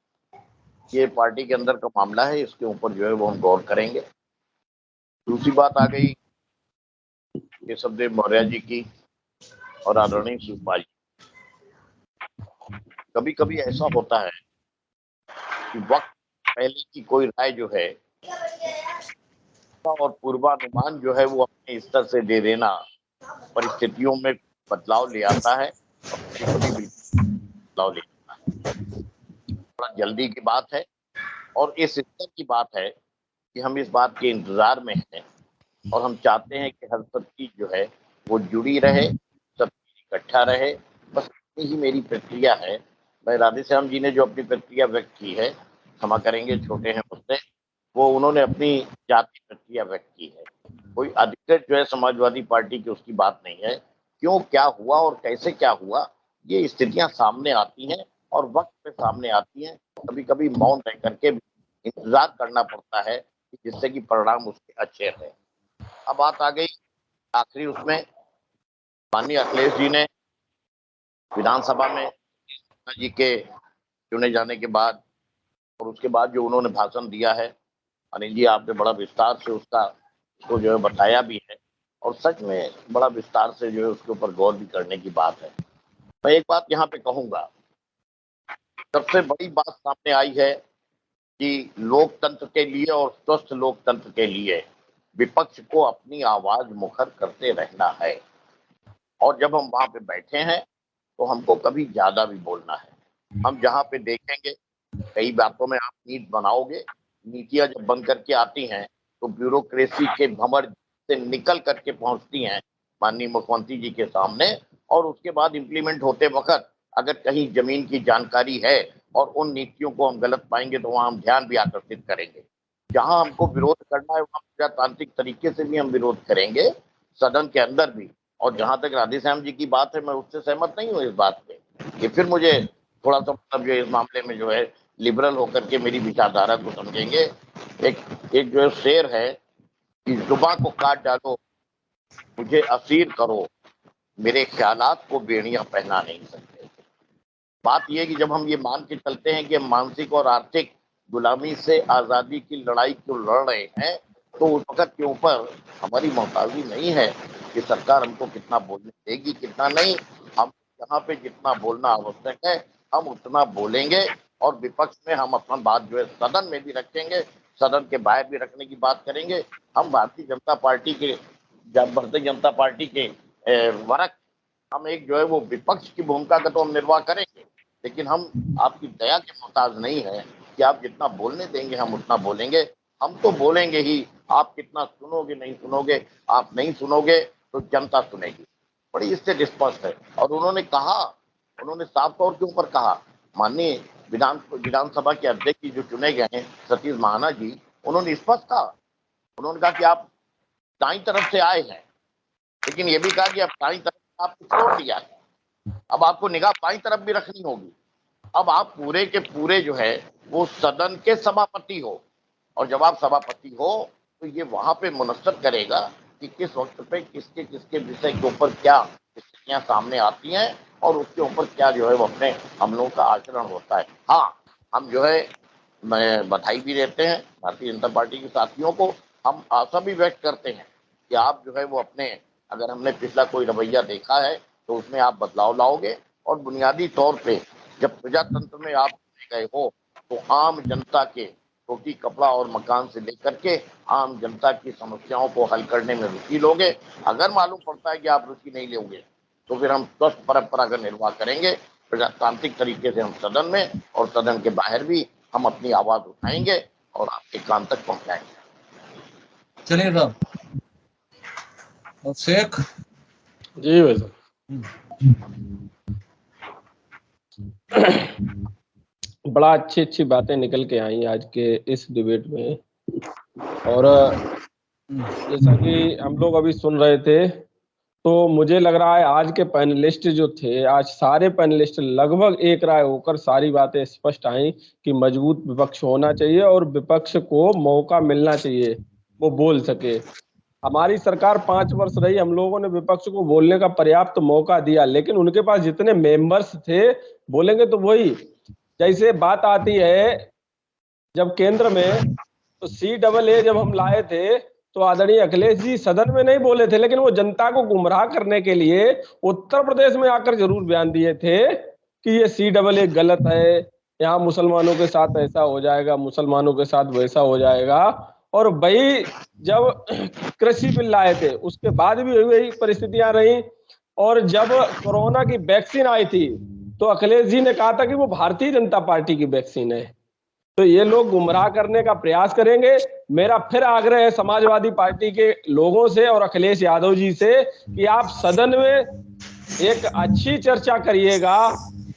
Speaker 7: ये पार्टी के अंदर का मामला है, इसके ऊपर जो है वो हम गौर करेंगे। दूसरी बात आ गई केशवदेव मौर्य जी की और आदरणीय शिवपाल जी। कभी कभी ऐसा होता है कि वक्त पहले की कोई राय जो है और पूर्वानुमान जो है वो अपने स्तर से दे देना परिस्थितियों में बदलाव ले आता है और कभी बदलाव ले आता है। थोड़ा जल्दी की बात है और इस स्तर की बात है कि हम इस बात के इंतजार में हैं और हम चाहते हैं कि हर सब चीज जो है वो जुड़ी रहे, सब इकट्ठा रहे। बस इतनी ही मेरी प्रतिक्रिया है। भाई राधेश्याम जी ने जो अपनी प्रतिक्रिया व्यक्त की है, क्षमा करेंगे छोटे हैं मुझसे, वो उन्होंने अपनी जाति प्रतिक्रिया व्यक्त की है। कोई अधिकृत जो है समाजवादी पार्टी की उसकी बात नहीं है। क्यों क्या हुआ और कैसे क्या हुआ ये स्थितियां सामने आती हैं और वक्त पे सामने आती हैं। कभी कभी मौन रह करके इंतजार करना पड़ता है जिससे कि परिणाम उसके अच्छे रहे। अब बात आ गई आखिरी उसमें, माननीय अखिलेश जी ने विधानसभा में जी के चुने जाने के बाद और उसके बाद जो उन्होंने भाषण दिया है, अनिल जी आपने बड़ा विस्तार से उसको जो है बताया भी है और सच में बड़ा विस्तार से जो है उसके ऊपर गौर भी करने की बात है। मैं एक बात यहाँ पे कहूंगा, सबसे बड़ी बात सामने आई है कि लोकतंत्र के लिए और स्वस्थ लोकतंत्र के लिए विपक्ष को अपनी आवाज मुखर करते रहना है। और जब हम वहां पे बैठे हैं तो हमको कभी ज्यादा भी बोलना है। हम जहां पे देखेंगे कई बातों में आप नीति बनाओगे, नीतियां जब बन करके आती हैं तो ब्यूरोक्रेसी के भंवर से निकल करके पहुंचती हैं माननीय मुख्यमंत्री जी के सामने और उसके बाद इम्प्लीमेंट होते वक्त अगर कहीं जमीन की जानकारी है और उन नीतियों को हम गलत पाएंगे तो वहां हम ध्यान भी आकर्षित करेंगे। जहां हमको विरोध करना है वहां प्रजातांत्रिक तरीके से भी हम विरोध करेंगे, सदन के अंदर भी। और जहां तक राधेश्याम जी की बात है, मैं उससे सहमत नहीं हूँ इस बात पे कि फिर मुझे थोड़ा सा मतलब जो इस मामले में जो है लिबरल होकर के मेरी विचारधारा को समझेंगे। एक जो है शेर है कि जुबां को काट डालो मुझे असीर करो, मेरे ख्यालात को बेड़ियां पहना नहीं सकते। बात यह है कि जब हम ये मान के चलते हैं कि हम मानसिक और आर्थिक गुलामी से आजादी की लड़ाई क्यों लड़ रहे हैं तो उस वक्त के ऊपर हमारी मोहताजी नहीं है कि सरकार हमको कितना बोलने देगी कितना नहीं। हम यहाँ पे जितना बोलना आवश्यक है हम उतना बोलेंगे और विपक्ष में हम अपना बात जो है सदन में भी रखेंगे, सदन के बाहर भी रखने की बात करेंगे। हम भारतीय जनता पार्टी के वर्ग हम एक जो है वो विपक्ष की भूमिका का तो हम निर्वाह करेंगे, लेकिन हम आपकी दया के मोहताज नहीं है कि आप जितना बोलने देंगे हम उतना बोलेंगे। हम तो बोलेंगे ही, आप कितना सुनोगे नहीं सुनोगे, आप नहीं सुनोगे तो जनता सुनेगी। बड़ी इससे स्पष्ट है। और उन्होंने कहा, उन्होंने साफ तौर के ऊपर कहा, माननीय विधानसभा के अध्यक्ष जो चुने गए हैं सतीश महाना जी, उन्होंने स्पष्ट कहा, उन्होंने कहा कि आप दाईं तरफ से आए हैं, लेकिन ये भी कहा कि अब दाईं तरफ आपको छोड़ दिया है, अब आपको निगाह बाईं तरफ भी रखनी होगी। अब आप पूरे के पूरे जो है वो सदन के सभापति हो और जब आप सभापति हो तो ये वहां पे मुनस्सर करेगा कि किस वक्त पे किसके किसके विषय के ऊपर क्या स्थितियां सामने आती हैं और उसके ऊपर क्या जो है वो अपने हम लोगों का आचरण होता है। हाँ, हम जो है मैं बधाई भी देते हैं भारतीय जनता पार्टी के साथियों को। हम आशा भी व्यक्त करते हैं कि आप जो है वो अपने, अगर हमने पिछला कोई रवैया देखा है तो उसमें आप बदलाव लाओगे और बुनियादी तौर पे जब प्रजातंत्र में आप गए हो तो आम जनता के रोटी कपड़ा और मकान से लेकर के आम जनता की समस्याओं को हल करने में रुचि लोगे। अगर मालूम पड़ता है कि आप रुचि नहीं लोगे तो फिर हम स्वस्थ परंपरा का निर्वाह करेंगे, प्रजातांत्रिक तरीके से हम सदन में और सदन के बाहर भी हम अपनी आवाज उठाएंगे और आपके कान तक पहुंचाएंगे।
Speaker 2: चलिए साहब और शेख
Speaker 3: जी भाई साहब, बड़ा अच्छी बातें निकल के आई आज के इस डिबेट में। और जैसा कि हम लोग अभी सुन रहे थे तो मुझे लग रहा है आज के पैनलिस्ट जो थे, आज सारे पैनलिस्ट लगभग एक राय होकर सारी बातें स्पष्ट आई कि मजबूत विपक्ष होना चाहिए और विपक्ष को मौका मिलना चाहिए वो बोल सके। हमारी सरकार 5 वर्ष रही, हम लोगों ने विपक्ष को बोलने का पर्याप्त मौका दिया, लेकिन उनके पास जितने मेंबर्स थे बोलेंगे तो वही। जैसे बात आती है जब केंद्र में तो CAA जब हम लाए थे तो आदरणीय अखिलेश जी सदन में नहीं बोले थे, लेकिन वो जनता को गुमराह करने के लिए उत्तर प्रदेश में आकर जरूर बयान दिए थे कि ये CAA गलत है, यहाँ मुसलमानों के साथ ऐसा हो जाएगा, मुसलमानों के साथ वैसा हो जाएगा। और वही जब कृषि बिल लाए थे उसके बाद भी वही परिस्थितियां रही। और जब कोरोना की वैक्सीन आई थी तो अखिलेश जी ने कहा था कि वो भारतीय जनता पार्टी की वैक्सीन है। तो ये लोग गुमराह करने का प्रयास करेंगे। मेरा फिर आग्रह है समाजवादी पार्टी के लोगों से और अखिलेश यादव जी से कि आप सदन में एक अच्छी चर्चा करिएगा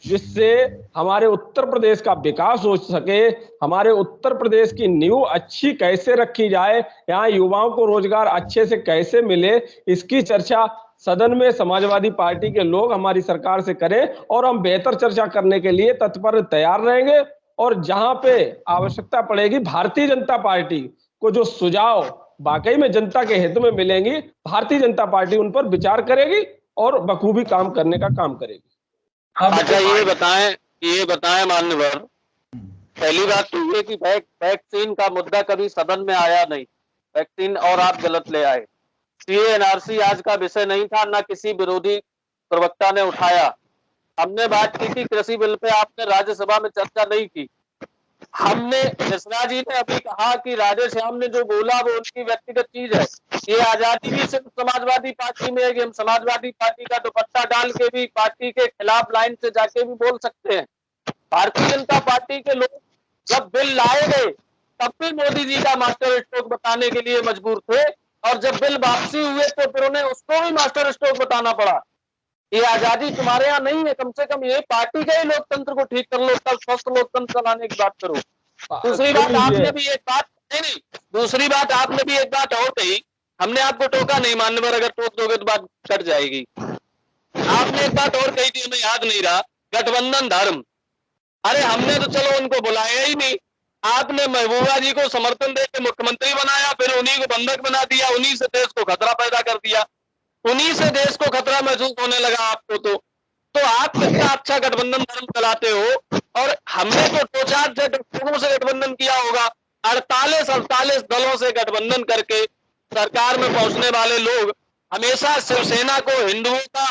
Speaker 3: जिससे हमारे उत्तर प्रदेश का विकास हो सके, हमारे उत्तर प्रदेश की नींव अच्छी कैसे रखी जाए, यहाँ युवाओं को रोजगार अच्छे से कैसे मिले, इसकी चर्चा सदन में समाजवादी पार्टी के लोग हमारी सरकार से करें और हम बेहतर चर्चा करने के लिए तत्पर तैयार रहेंगे। और जहां पे आवश्यकता पड़ेगी भारतीय जनता पार्टी को जो सुझाव वाकई में जनता के हित में मिलेंगी, भारतीय जनता पार्टी उन पर विचार करेगी और बखूबी काम करने का काम करेगी।
Speaker 6: अच्छा ये बताएं मान्यवर, पहली बात तो ये कि वैक्सीन का मुद्दा कभी सदन में आया नहीं, वैक्सीन और आप गलत ले आए। CA/NRC आज का विषय नहीं था, ना किसी विरोधी प्रवक्ता ने उठाया। हमने बात की थी कृषि बिल पे, आपने राज्यसभा में चर्चा नहीं की। हमने मिश्रा जी ने अभी कहा कि राधेश्याम ने जो बोला वो उनकी व्यक्तिगत चीज है। ये आजादी भी सिर्फ समाजवादी पार्टी में है कि हम समाजवादी पार्टी का दुपट्टा डाल के भी पार्टी के खिलाफ लाइन से जाके भी बोल सकते हैं। भारतीय जनता पार्टी के लोग जब बिल लाए गए तब भी मोदी जी का मास्टर स्ट्रोक बताने के लिए मजबूर थे, और जब बिल वापसी हुए तो फिर उन्हें उसको भी मास्टर स्ट्रोक बताना पड़ा। ये आजादी तुम्हारे यहाँ नहीं है, कम से कम ये पार्टी के ही लोकतंत्र को ठीक कर लो, कल स्वस्थ लोकतंत्र चलाने की बात करो। दूसरी बात आपने भी एक बात नहीं, दूसरी बात आपने भी एक बात और कही, हमने आपको टोका नहीं मान्यवर, अगर टोक दोगे तो बात कट जाएगी। आपने एक बात और कही थी, हमें याद नहीं रहा, गठबंधन धर्म। अरे हमने तो चलो उनको बुलाया ही नहीं, आपने महबूबा जी को समर्थन देकर मुख्यमंत्री बनाया, फिर उन्हीं को बंधक बना दिया, उन्हीं से देश को खतरा पैदा कर दिया, उन्हीं से देश को खतरा महसूस होने लगा आपको। तो आप कितना अच्छा गठबंधन धर्म चलाते हो। और हमने तो 2-4 लोगों से गठबंधन किया होगा, 48 दलों से गठबंधन करके सरकार में पहुंचने वाले लोग हमेशा शिवसेना को हिंदुओं का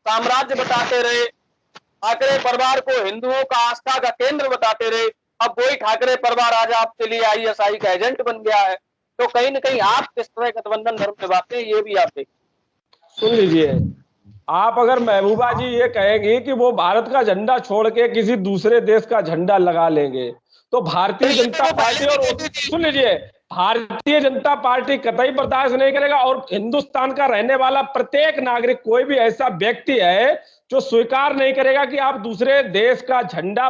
Speaker 6: साम्राज्य बताते रहे, ठाकरे परिवार को हिंदुओं का आस्था का केंद्र बताते रहे। अब वही ठाकरे परिवार आज आपके लिए ISI का एजेंट बन गया है। तो कहीं ना कहीं आप किस तरह गठबंधन धर्म निभाते हैं ये भी आप देखें।
Speaker 3: सुन लीजिए, आप अगर महबूबा जी ये कहेंगी कि वो भारत का झंडा छोड़ के किसी दूसरे देश का झंडा लगा लेंगे तो भारतीय जनता पार्टी, और सुन लीजिए, भारतीय जनता पार्टी कतई बर्दाश्त नहीं करेगा। और हिंदुस्तान का रहने वाला प्रत्येक नागरिक, कोई भी ऐसा व्यक्ति है जो स्वीकार नहीं करेगा कि आप दूसरे देश का झंडा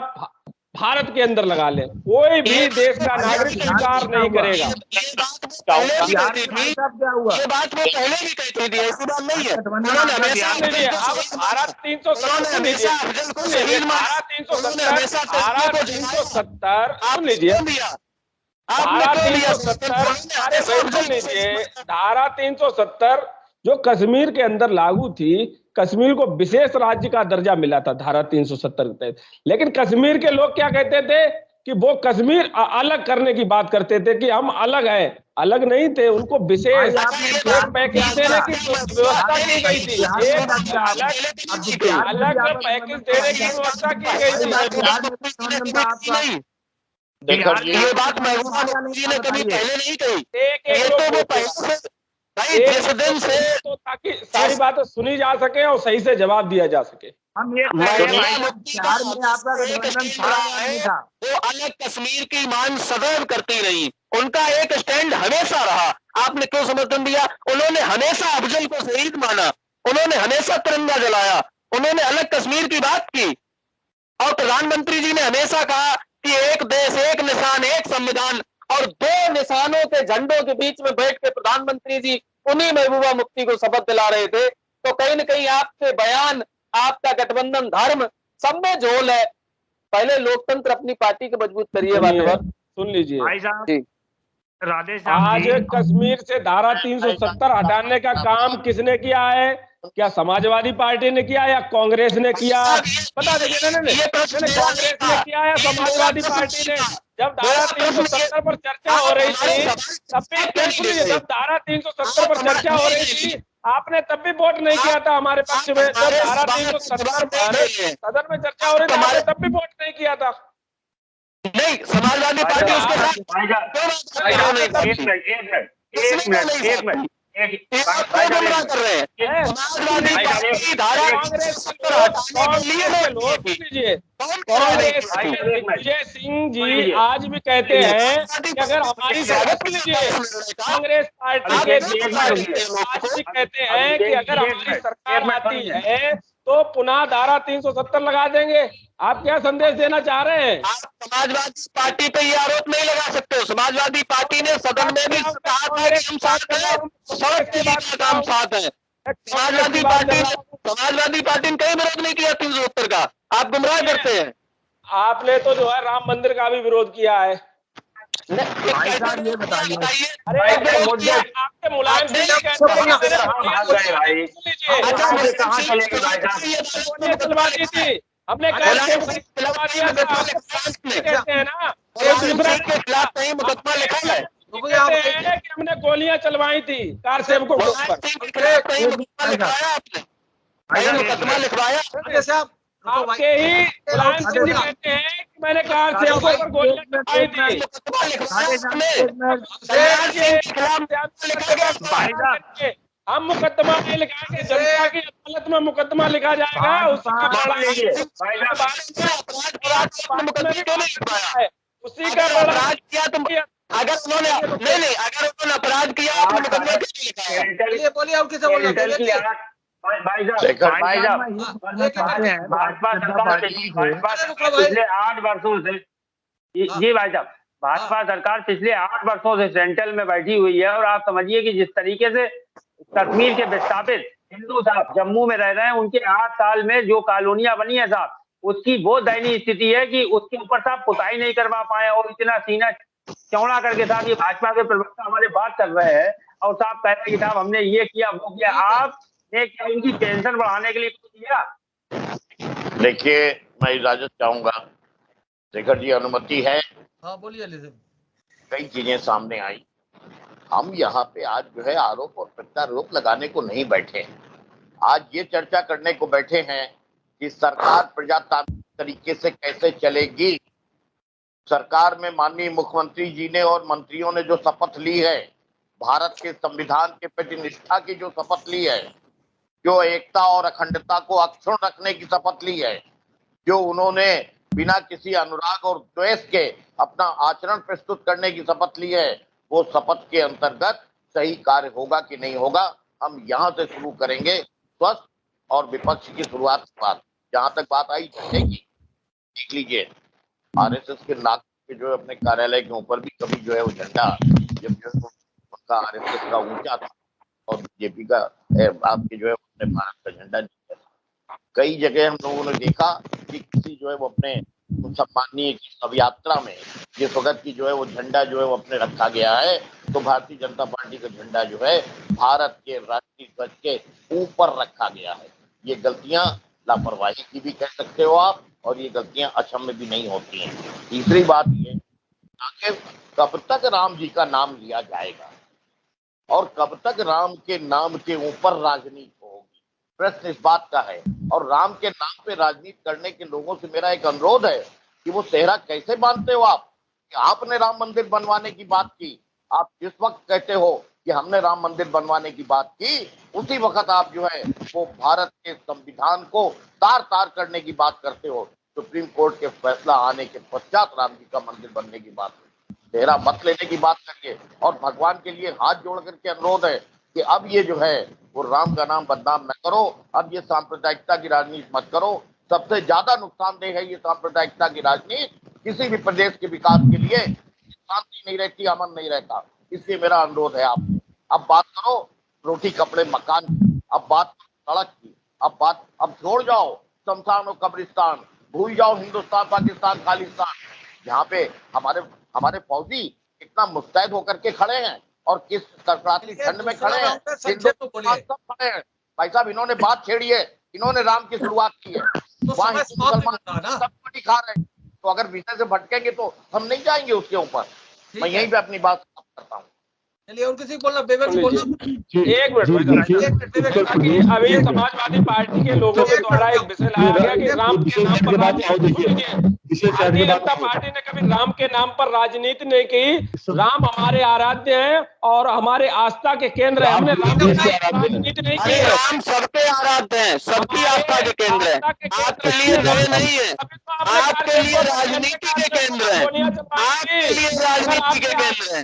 Speaker 3: भारत के अंदर लगा ले, कोई भी देश का नागरिक स्वीकार नहीं करेगा।
Speaker 6: ये बात वो पहले भी कहती थी, ऐसी बात नहीं है। उन्होंने हमेशा
Speaker 3: धारा 370 जो कश्मीर के अंदर लागू थी, कश्मीर को विशेष राज्य का दर्जा मिला था धारा 370 के तहत। लेकिन कश्मीर के लोग क्या कहते थे कि वो कश्मीर अलग करने की बात करते थे कि हम अलग हैं, अलग नहीं थे, उनको विशेष पैकेज देने की व्यवस्था की गई थी, एक अलग पैकेज देने की व्यवस्था की गई थी।
Speaker 6: ये बात महबूबा मुफ्ती ने कभी पहले नहीं कही, ये तो वो पहले जिस दिन से,
Speaker 3: तो ताकि सारी बातें सुनी जा सके और सही से जवाब दिया जा सके।
Speaker 6: हम ये वो अलग कश्मीर की मांग सदैव करती रही, उनका एक स्टैंड हमेशा रहा। आपने क्यों समर्थन दिया? उन्होंने हमेशा अफजल को शहीद माना, उन्होंने हमेशा तिरंगा जलाया, उन्होंने अलग कश्मीर की बात की। और प्रधानमंत्री जी ने हमेशा कहा कि एक देश, एक निशान, एक संविधान, और 2 निशानों के झंडों के बीच में बैठ के प्रधानमंत्री जी उन्हीं महबूबा मुफ्ती को शपथ दिला रहे थे तो कहीं न कहीं आपके बयान, आपका गठबंधन धर्म सब में झोल है। पहले लोकतंत्र अपनी पार्टी को मजबूत करिए बात।
Speaker 3: सुन लीजिए,
Speaker 4: भाई साहब,
Speaker 6: जी।
Speaker 4: राधे श्याम
Speaker 3: आज
Speaker 4: जी।
Speaker 3: कश्मीर से धारा 370 हटाने का काम किसने किया है? क्या समाजवादी पार्टी ने किया या कांग्रेस ने किया? बता दीजिए। नहीं, कांग्रेस ने किया या समाजवादी पार्टी ने? जब धारा 370 पर चर्चा हो रही थी तब भी, सुनिए, जब धारा 370 पर चर्चा हो रही थी आपने तब भी वोट नहीं किया था हमारे पक्ष में। जब धारा 370 सदन में चर्चा हो रही थी आपने तब भी वोट नहीं किया था।
Speaker 6: नहीं, समाजवादी पार्टी उसके साथ
Speaker 4: भाई साहब, एक मिनट,
Speaker 6: गुमराह कर रहे हैं। समाजवादी पार्टी धारा
Speaker 3: कांग्रेस विजय सिंह जी आज भी कहते हैं कि अगर हमारी कांग्रेस पार्टी के आज भी कहते हैं कि अगर हमारी सरकार आती है तो पुनः धारा 370 लगा देंगे। आप क्या संदेश देना चाह रहे हैं?
Speaker 6: आप समाजवादी पार्टी पे ये आरोप नहीं लगा सकते हो। समाजवादी पार्टी ने सदन में भी कहा था कि हम साथ हैं, सड़क के बाद का हम साथ हैं। समाजवादी पार्टी ने कहीं विरोध नहीं किया 370 का। आप गुमराह करते हैं।
Speaker 3: आपने तो जो है राम मंदिर का भी विरोध किया है।
Speaker 4: भाई साहब, ये बताइए,
Speaker 3: अरे आपके मुलायम सिंह जी कहते हैं
Speaker 4: कहाँ चले गए भाई साहब?
Speaker 3: गोलियां चलवा दी थी हमने, चलवा दिया था। कहते हैं ना
Speaker 6: के खिलाफ कहीं मुकदमा लिखा है,
Speaker 3: कहते हैं कि हमने गोलियां चलवाई थी कार सेवकों के ऊपर।
Speaker 6: कहीं मुकदमा लिखवाया आपने? कहीं मुकदमा लिखवाया?
Speaker 3: आपके ही मुलायम सिंह जी कहते हैं कि मैंने कार सेवकों पर गोलियां चलवाई थी। हम मुकदमा नहीं लिखाएंगे, जनता की अदालत में मुकदमा लिखा जाएगा। उसी का बड़ा
Speaker 6: अपराध किया तुम, अगर उन्होंने नहीं, अगर उन्होंने अपराध किया तो मुकदमा क्यों लिखाया?
Speaker 2: बोलिए और किसे बोल रहे हैं?
Speaker 4: भाई साहब, भाजपा सरकार पिछले 8 वर्षों से, जी भाई साहब, भाजपा सरकार पिछले 8 वर्षों से सेंट्रल में बैठी हुई है। और आप समझिए कि जिस तरीके से कश्मीर के विस्थापित हिंदू साहब जम्मू में रह रहे हैं, उनके 8 साल में जो कॉलोनियां बनी है साहब, उसकी वो दयनीय स्थिति है कि उसके ऊपर साहब पुताई नहीं करवा पाए। और इतना सीना चौड़ा करके साहब ये भाजपा के प्रवक्ता हमारे बात कर रहे हैं और साहब कह रहे हैं कि साहब हमने ये किया वो किया। आपने क्या इनकी पेंशन बढ़ाने के लिए कुछ किया?
Speaker 7: देखिए, मैं इजाजत चाहूंगा। शेखर जी, अनुमति है?
Speaker 2: हाँ बोलिए।
Speaker 7: कई चीजें सामने आई। हम यहाँ पे आज जो है आरोप और प्रत्यारोप लगाने को नहीं बैठे। आज ये चर्चा करने को बैठे हैं कि सरकार प्रजातांत्रिक तरीके से कैसे चलेगी। सरकार में माननीय मुख्यमंत्री जी ने और मंत्रियों ने जो शपथ ली है, भारत के संविधान के प्रति निष्ठा की जो शपथ ली है, जो एकता और अखंडता को अक्षुण्ण रखने की शपथ ली है, जो उन्होंने बिना किसी अनुराग और द्वेष के अपना आचरण प्रस्तुत करने की शपथ ली है, वो शपथ के अंतर्गत सही कार्य होगा कि नहीं होगा, हम यहाँ से शुरू करेंगे। स्वस्थ और विपक्ष की शुरुआत के बाद जहां तक बात आई झंडे की, देख लीजिए आरएसएस के नाक के जो है अपने कार्यालय के ऊपर भी कभी जो है वो झंडा, जब जो है उनका आरएसएस का ऊंचा था और बीजेपी का आपके जो है अपने भारत का झंडा नीचे था। कई जगह हम लोगों ने देखा कि किसी जो है वो अपने सम्मानीय की शव यात्रा में जिस वक्त की जो है वो झंडा जो है वो अपने रखा गया है, तो भारतीय जनता पार्टी का झंडा जो है भारत के राष्ट्रीय ध्वज के ऊपर रखा गया है। ये गलतियां लापरवाही की भी कह सकते हो आप, और ये गलतियां अक्षम्य भी नहीं होती हैं। तीसरी बात ये कि कब तक राम जी का नाम लिया जाएगा और कब तक राम के नाम के ऊपर राजनीति होगी, प्रश्न इस बात का है। और राम के नाम पे राजनीति करने के लोगों से मेरा एक अनुरोध है कि वो सेहरा कैसे बांधते हो आप कि आपने राम मंदिर बनवाने की बात की। आप जिस वक्त कहते हो कि हमने राम मंदिर बनवाने की बात की, उसी वक्त आप जो है वो भारत के संविधान को तार तार करने की बात करते हो। सुप्रीम कोर्ट के फैसला आने के पश्चात राम जी का मंदिर बनने की बात, सेहरा मत लेने की बात करिए। और भगवान के लिए हाथ जोड़ करके अनुरोध है कि अब ये जो है वो राम का नाम बदनाम न करो, अब ये सांप्रदायिकता की राजनीति मत करो। सबसे ज्यादा नुकसानदेह है ये सांप्रदायिकता की राजनीति। किसी भी प्रदेश के विकास के लिए शांति नहीं रहती, अमन नहीं रहता। इसलिए मेरा अनुरोध है आपसे, अब बात करो रोटी कपड़े मकान, अब बात सड़क की। अब छोड़ जाओ शमशान और कब्रिस्तान, भूल जाओ हिंदुस्तान पाकिस्तान खालिस्तान। यहाँ पे हमारे फौजी इतना मुस्तैद होकर के खड़े हैं और किस कड़कड़ाती ठंड में खड़े हैं, सब खड़े हैं। भाई साहब, इन्होंने बात छेड़ी है, इन्होंने राम की शुरुआत की है, वहाँ हिंदू मुसलमान सब दिखा रहे हैं। तो अगर विषय से भटकेंगे तो हम नहीं जाएंगे उसके ऊपर। मैं यहीं पे अपनी बात करता हूँ।
Speaker 2: चलिए, और किसी बोलना, बेबल जी बोलना।
Speaker 3: एक मिनट, अभी समाजवादी पार्टी के लोगों के द्वारा एक विषय लाया गया कि राम के नाम पर भारतीय जनता पार्टी ने कभी राम के नाम पर राजनीति नहीं की। राम हमारे आराध्य हैं और हमारे आस्था के केंद्र है। हमने राम के राजनीति नहीं की है।
Speaker 6: राम सबके आराध्य हैं, सबकी आस्था के केंद्र है, आपके लिए नए नहीं है, आपके लिए राजनीति के केंद्र है, आपके लिए राजनीति के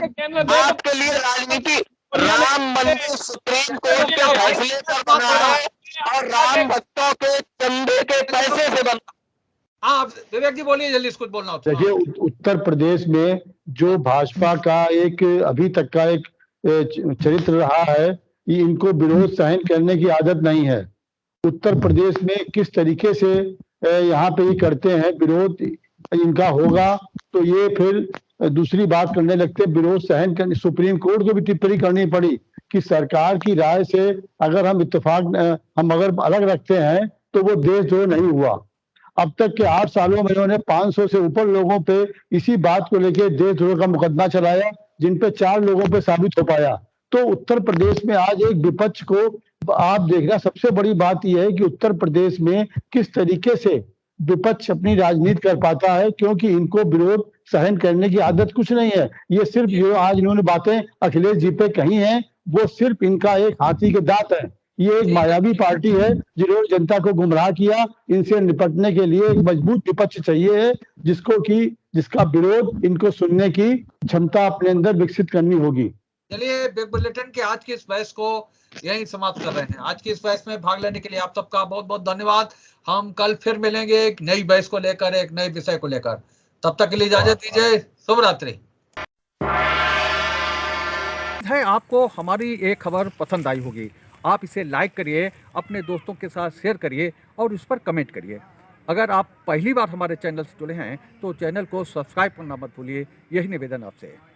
Speaker 6: केंद्र है, आपके लिए राजनीति। राम मंदिर सुप्रीम कोर्ट के फैसले पर बना है और राम भक्तों के चंदे के पैसे से बना।
Speaker 2: हाँ, विवेक जी बोलिए, जल्दी कुछ बोलना होता है।
Speaker 5: देखिए, उत्तर प्रदेश में जो भाजपा का एक अभी तक का एक चरित्र रहा है, ये इनको विरोध सहन करने की आदत नहीं है। उत्तर प्रदेश में किस तरीके से यहाँ पे ये करते हैं, विरोध इनका होगा तो ये फिर दूसरी बात करने लगते, विरोध सहन करने। सुप्रीम कोर्ट को भी टिप्पणी करनी पड़ी कि सरकार की राय से अगर हम अगर अलग रखते हैं तो वो देशद्रोह नहीं हुआ। अब तक के 8 सालों में इन्होंने 500 से ऊपर लोगों पे इसी बात को लेकर देशद्रोह का मुकदमा चलाया, जिन पे 4 लोगों पे साबित हो पाया। तो उत्तर प्रदेश में आज एक विपक्ष को आप देखना, सबसे बड़ी बात यह है कि उत्तर प्रदेश में किस तरीके से विपक्ष अपनी राजनीति कर पाता है, क्योंकि इनको विरोध सहन करने की आदत कुछ नहीं है। ये सिर्फ जो आज इन्होंने बातें अखिलेश जी पे कही हैं, वो सिर्फ इनका एक हाथी के दांत है। ये एक मायावी पार्टी है जिन्होंने जनता को गुमराह किया। इनसे निपटने के लिए एक मजबूत विपक्ष चाहिए है, जिसका विरोध इनको सुनने की क्षमता अपने अंदर विकसित करनी होगी।
Speaker 2: चलिए, बिग बुलेटिन के आज की इस बहस को यहीं समाप्त कर रहे हैं। आज की इस बहस में भाग लेने के लिए आप सबका बहुत बहुत धन्यवाद। हम कल फिर मिलेंगे एक नई बहस को लेकर, एक नए विषय को लेकर। तब तक के लिए इजाजत दीजिए। शुभ रात्रि।
Speaker 8: है आपको हमारी एक खबर पसंद आई होगी, आप इसे लाइक करिए, अपने दोस्तों के साथ शेयर करिए और उस पर कमेंट करिए। अगर आप पहली बार हमारे चैनल से जुड़े हैं तो चैनल को सब्सक्राइब करना मत भूलिए। यही निवेदन आपसे है।